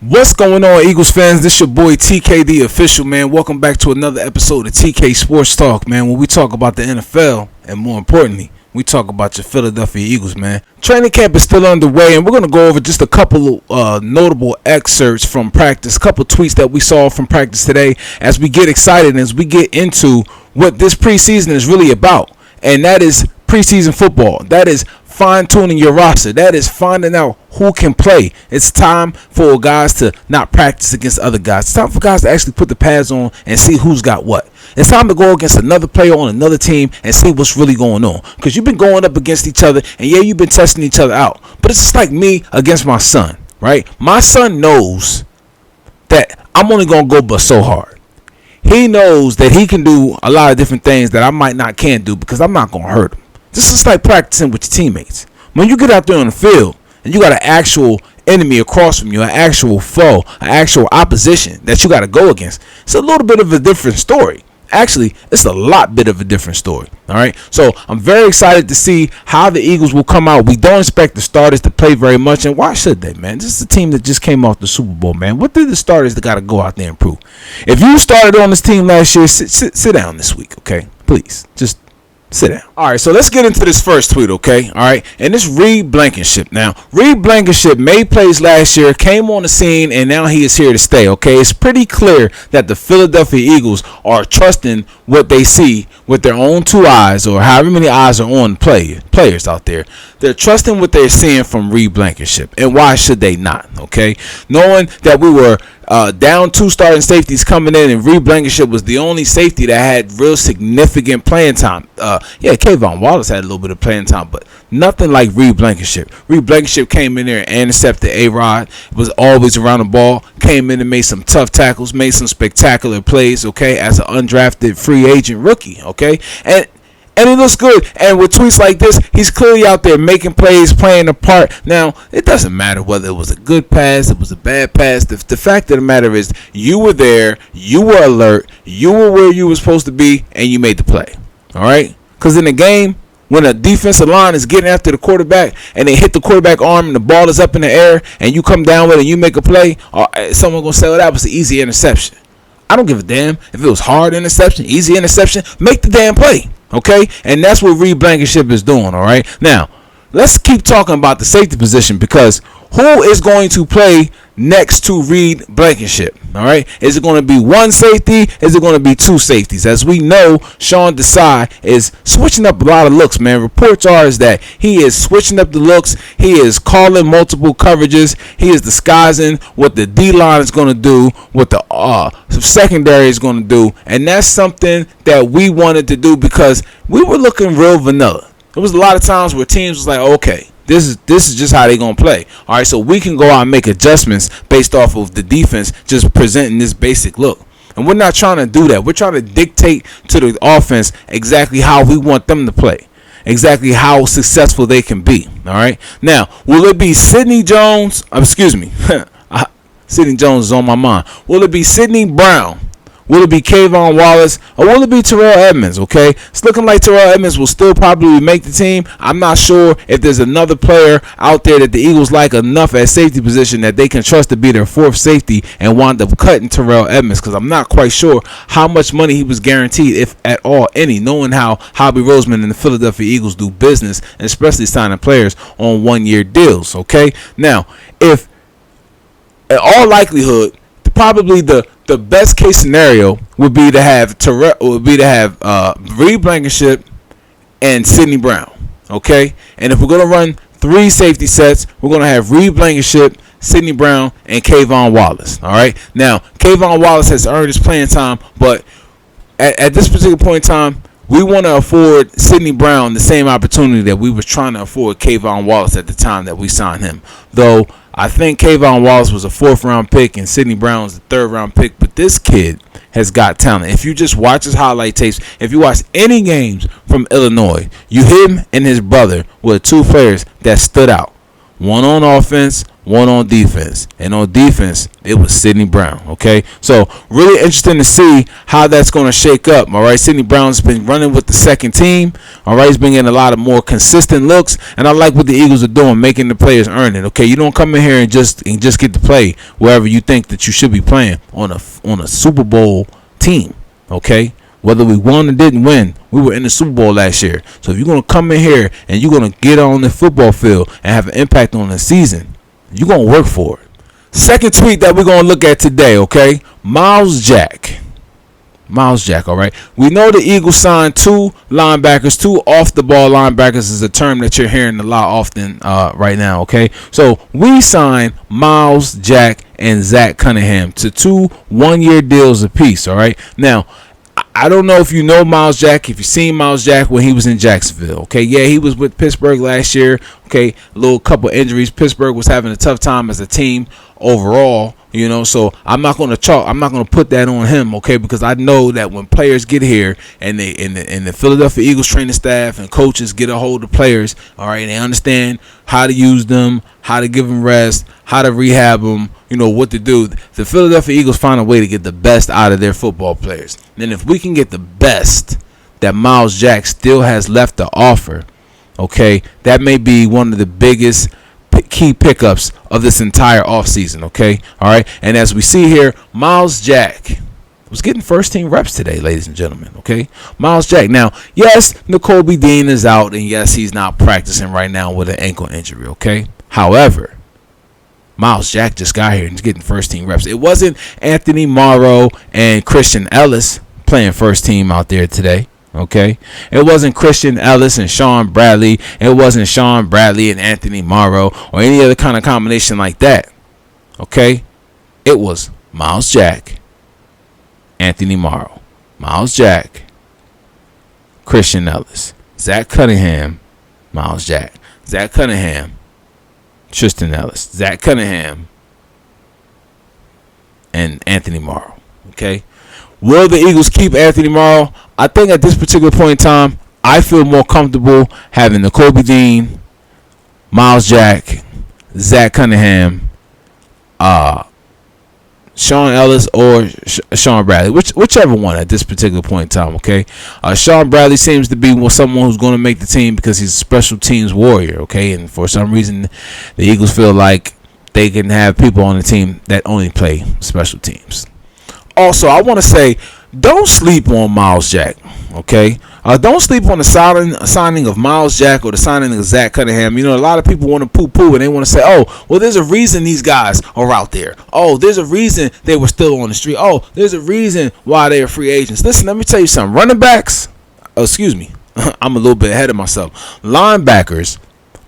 What's going on, Eagles fans? This your boy TK, the official, man. Welcome back to another episode of TK Sports Talk, man, where we talk about the NFL and, more importantly, we talk about your Philadelphia Eagles, man. Training camp is still underway, and we're going to go over just a couple of notable excerpts from practice, a couple tweets that we saw from practice today as we get excited and as we get into what this preseason is really about, and that is preseason football. That is fine-tuning your roster. That is finding out who can play. It's time for guys to not practice against other guys. It's time for guys to actually put the pads on and see who's got what. It's time to go against another player on another team and see what's really going on. Because you've been going up against each other, and yeah, you've been testing each other out. But it's just like me against my son, right? My son knows that I'm only going to go but so hard. He knows that he can do a lot of different things that I might not can do because I'm not going to hurt him. This is like practicing with your teammates. When you get out there on the field and you got an actual enemy across from you, an actual foe, an actual opposition that you got to go against, it's a little bit of a different story. Actually, it's a lot bit of a different story. All right. So I'm very excited to see how the Eagles will come out. We don't expect the starters to play very much. And why should they, man? This is a team that just came off the Super Bowl, man. What did the starters that got to go out there and prove? If you started on this team last year, sit down this week, okay? Please, just sit down. All right, so let's get into this first tweet, okay? All right, and this Reed Blankenship. Now, Reed Blankenship made plays last year, came on the scene, and now he is here to stay, okay? It's pretty clear that the Philadelphia Eagles are trusting what they see with their own two eyes, or however many eyes are on players out there. They're trusting what they're seeing from Reed Blankenship, and why should they not, okay? Knowing that we were down two starting safeties coming in, and Reed Blankenship was the only safety that had real significant playing time. Kayvon Wallace had a little bit of playing time, but nothing like Reed Blankenship. Reed Blankenship came in there and intercepted A-Rod, was always around the ball, came in and made some tough tackles, made some spectacular plays, okay, as an undrafted free agent rookie, okay, and he looks good. And with tweets like this, he's clearly out there making plays, playing a part. Now, it doesn't matter whether it was a good pass, it was a bad pass. The fact of the matter is, you were there, you were alert, you were where you were supposed to be, and you made the play. All right? Because in the game, when a defensive line is getting after the quarterback and they hit the quarterback arm and the ball is up in the air and you come down with it and you make a play, someone going to say, well, that was an easy interception. I don't give a damn if it was hard interception, easy interception. Make the damn play. Okay, and that's what Reed Blankenship is doing, all right? Now, let's keep talking about the safety position, because who is going to play next to Reed Blankenship, all right? Is it going to be one safety? Is it going to be two safeties? As we know, Sean Desai is switching up a lot of looks, man. Reports are is that he is switching up the looks. He is calling multiple coverages. He is disguising what the D-line is going to do, what the secondary is going to do, and that's something that we wanted to do because we were looking real vanilla. There was a lot of times where teams was like, okay, this is just how they're going to play. All right, so we can go out and make adjustments based off of the defense just presenting this basic look. And we're not trying to do that. We're trying to dictate to the offense exactly how we want them to play, exactly how successful they can be. All right, now, will it be Sidney Jones? Sidney Jones is on my mind. Will it be Sidney Brown? Will it be Kayvon Wallace? Or will it be Terrell Edmonds? Okay, it's looking like Terrell Edmonds will still probably make the team. I'm not sure if there's another player out there that the Eagles like enough at safety position that they can trust to be their fourth safety and wind up cutting Terrell Edmonds, because I'm not quite sure how much money he was guaranteed, if at all any, knowing how Hobby Roseman and the Philadelphia Eagles do business, and especially signing players on one-year deals. Okay, now, if in all likelihood, probably the best case scenario would be to have Reed Blankenship and Sidney Brown. Okay, and if we're gonna run three safety sets, we're gonna have Reed Blankenship, Sidney Brown, and Kayvon Wallace. All right, now Kayvon Wallace has earned his playing time, but at this particular point in time, we want to afford Sidney Brown the same opportunity that we were trying to afford Kayvon Wallace at the time that we signed him. Though I think Kayvon Wallace was a 4th-round pick and Sidney Brown was a 3rd-round pick, but this kid has got talent. If you just watch his highlight tapes, if you watch any games from Illinois, him and his brother were two players that stood out. One on offense, one on defense. And on defense, it was Sidney Brown, okay? So, really interesting to see how that's going to shake up, all right? Sidney Brown's been running with the second team, all right? He's been getting a lot of more consistent looks, and I like what the Eagles are doing, making the players earn it, okay? You don't come in here and just get to play wherever you think that you should be playing on a Super Bowl team, okay? Whether we won or didn't win, we were in the Super Bowl last year. So if you're going to come in here and you're going to get on the football field and have an impact on the season, you're going to work for it. Second tweet that we're going to look at today, okay? Myles Jacks. Myles Jacks, all right? We know the Eagles signed two linebackers. Two off-the-ball linebackers is a term that you're hearing a lot often right now, okay? So we signed Myles Jacks and Zach Cunningham to 2 one-year deals apiece, all right? Now, I don't know if you know Myles Jacks, if you've seen Myles Jacks when he was in Jacksonville. Okay, yeah, he was with Pittsburgh last year. Okay, a little couple injuries. Pittsburgh was having a tough time as a team overall, you know, so I'm not going to put that on him, okay, because I know that when players get here and the Philadelphia Eagles training staff and coaches get a hold of players, all right, and they understand how to use them, how to give them rest, how to rehab them, you know, what to do. The Philadelphia Eagles find a way to get the best out of their football players. And if we can get the best that Myles Jacks still has left to offer, okay, that may be one of the biggest key pickups of this entire offseason, okay? All right, and as we see here, Myles Jacks was getting first-team reps today, ladies and gentlemen, okay? Myles Jacks. Now, yes, Nakobe Dean is out, and yes, he's not practicing right now with an ankle injury, okay? However, Myles Jacks just got here and he's getting first-team reps. It wasn't Anthony Morrow and Christian Ellis playing first-team out there today. Okay, it wasn't Christian Ellis and Sean Bradley. It wasn't Sean Bradley and Anthony Morrow or any other kind of combination like that. Okay, it was Myles Jacks, Anthony Morrow, Myles Jacks, Christian Ellis, Zach Cunningham, Myles Jacks, Zach Cunningham, Tristan Ellis, Zach Cunningham, and Anthony Morrow. Okay. Will the Eagles keep Anthony Morrow? I think at this particular point in time, I feel more comfortable having Nakobe Dean, Myles Jacks, Zach Cunningham, Sean Ellis, or Sean Bradley, whichever one at this particular point in time, okay? Sean Bradley seems to be someone who's going to make the team because he's a special teams warrior, okay? And for some reason, the Eagles feel like they can have people on the team that only play special teams. Also, I want to say, don't sleep on Myles Jacks, okay? Don't sleep on the signing of Myles Jacks or the signing of Zach Cunningham. You know, a lot of people want to poo-poo and they want to say, oh, well, there's a reason these guys are out there. Oh, there's a reason they were still on the street. Oh, there's a reason why they are free agents. Listen, let me tell you something. Running backs, I'm a little bit ahead of myself. Linebackers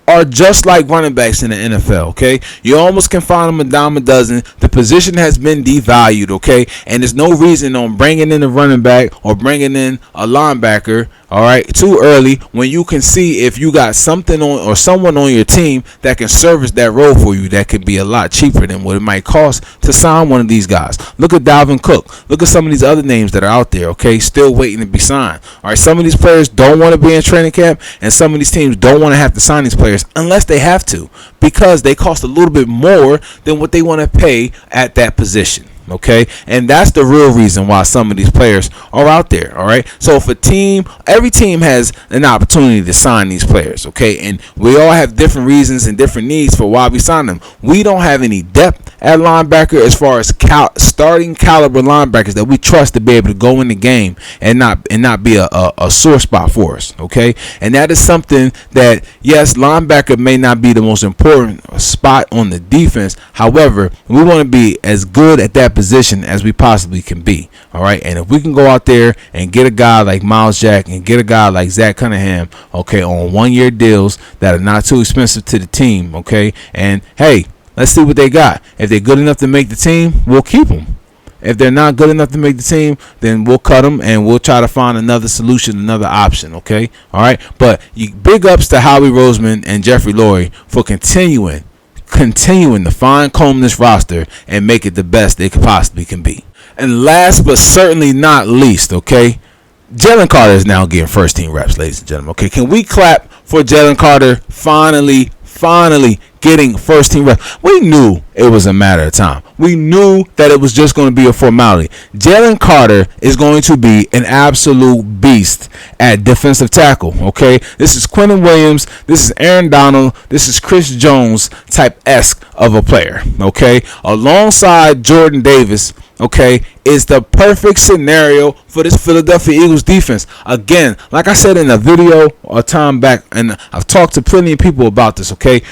are just like running backs in the NFL, okay? You almost can find them a dime a dozen. The position has been devalued, okay? And there's no reason on bringing in a running back or bringing in a linebacker, all right, too early when you can see if you got something on or someone on your team that can service that role for you that could be a lot cheaper than what it might cost to sign one of these guys. Look at Dalvin Cook. Look at some of these other names that are out there, okay, still waiting to be signed. All right, some of these players don't want to be in training camp, and some of these teams don't want to have to sign these players unless they have to because they cost a little bit more than what they want to pay at that position. Okay, and that's the real reason why some of these players are out there. All right, so if every team has an opportunity to sign these players. Okay, and we all have different reasons and different needs for why we sign them. We don't have any depth at linebacker as far as starting caliber linebackers that we trust to be able to go in the game and not be a sore spot for us. Okay, and that is something that, yes, linebacker may not be the most important spot on the defense. However, we want to be as good at that position as we possibly can be. All right, and if we can go out there and get a guy like Myles Jacks and get a guy like Zach Cunningham, okay, on 1-year deals that are not too expensive to the team, okay, and hey, let's see what they got. If they're good enough to make the team, we'll keep them. If they're not good enough to make the team, then we'll cut them and we'll try to find another solution, another option, okay? All right, but big ups to Howie Roseman and Jeffrey Lurie for continuing to fine comb this roster and make it the best they possibly can be. And last but certainly not least, okay, Jalen Carter is now getting first team reps, ladies and gentlemen. Okay, can we clap for Jalen Carter finally finally getting first team reps. We knew it was a matter of time. We knew that it was just going to be a formality. Jalen Carter is going to be an absolute beast at defensive tackle, okay? This is Quentin Williams. This is Aaron Donald. This is Chris Jones type-esque of a player, okay? Alongside Jordan Davis, okay, is the perfect scenario for this Philadelphia Eagles defense. Again, like I said in a video a time back, and I've talked to plenty of people about this, okay?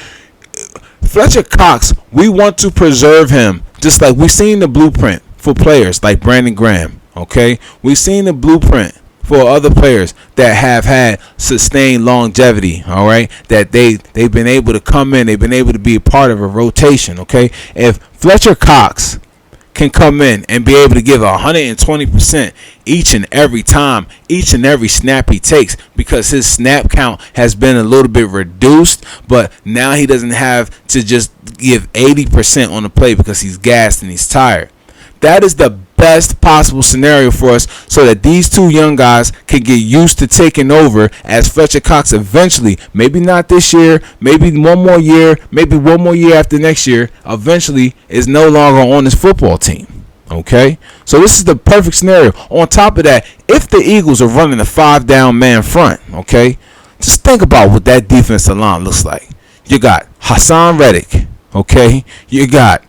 Fletcher Cox, we want to preserve him, just like we've seen the blueprint for players like Brandon Graham, okay? We've seen the blueprint for other players that have had sustained longevity, all right? That they've been able to come in, they've been able to be a part of a rotation, okay? If Fletcher Cox can come in and be able to give 120% each and every time, each and every snap he takes, because his snap count has been a little bit reduced, but now he doesn't have to just give 80% on the play because he's gassed and he's tired. That is the best possible scenario for us, so that these two young guys can get used to taking over as Fletcher Cox eventually, maybe not this year, maybe one more year after next year, eventually is no longer on this football team. Okay, so this is the perfect scenario. On top of that, if the Eagles are running a 5-down man front, okay, just think about what that defensive line looks like. You got Hassan Reddick, okay, you got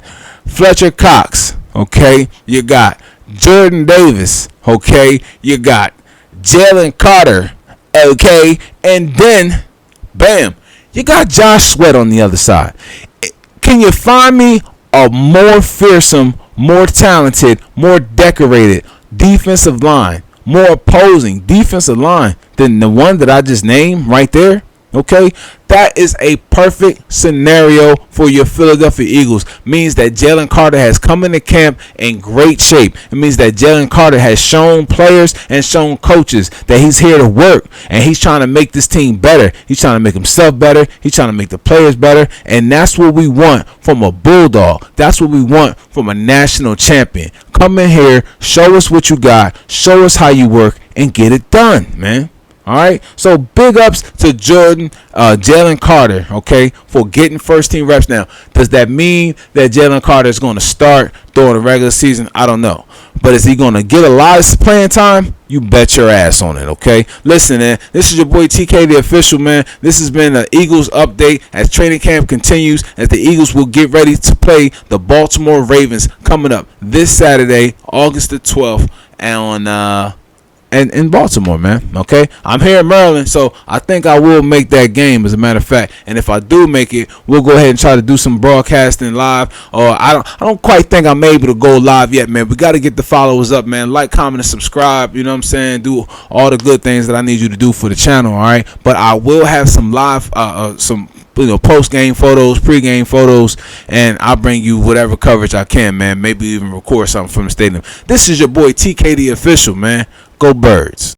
Fletcher Cox, okay, you got Jordan Davis, okay, you got Jalen Carter, okay, and then, bam, you got Josh Sweat on the other side. Can you find me a more fearsome, more talented, more decorated defensive line, more opposing defensive line than the one that I just named right there? Okay, that is a perfect scenario for your Philadelphia Eagles. Means that Jalen Carter has come into camp in great shape. It means that Jalen Carter has shown players and shown coaches that he's here to work, and he's trying to make this team better. He's trying to make himself better. He's trying to make the players better, and that's what we want from a Bulldog. That's what we want from a national champion. Come in here, show us what you got, show us how you work, and get it done, man. All right, so big ups to Jalen Carter, okay, for getting first team reps. Now, does that mean that Jalen Carter is going to start during the regular season? I don't know. But is he going to get a lot of playing time? You bet your ass on it, okay? Listen, man, this is your boy TK, the official, man. This has been the Eagles update as training camp continues, as the Eagles will get ready to play the Baltimore Ravens coming up this Saturday, August the 12th, and in Baltimore, man. Okay, I'm here in Maryland, so I think I will make that game, as a matter of fact. And if I do make it, we'll go ahead and try to do some broadcasting live. Or I don't quite think I'm able to go live yet, man. We got to get the followers up, man. Like, comment, and subscribe. You know what I'm saying? Do all the good things that I need you to do for the channel. All right, but I will have some live, some post-game photos, pre-game photos, and I'll bring you whatever coverage I can, man. Maybe even record something from the stadium. This is your boy TK, the official, man. Go Birds.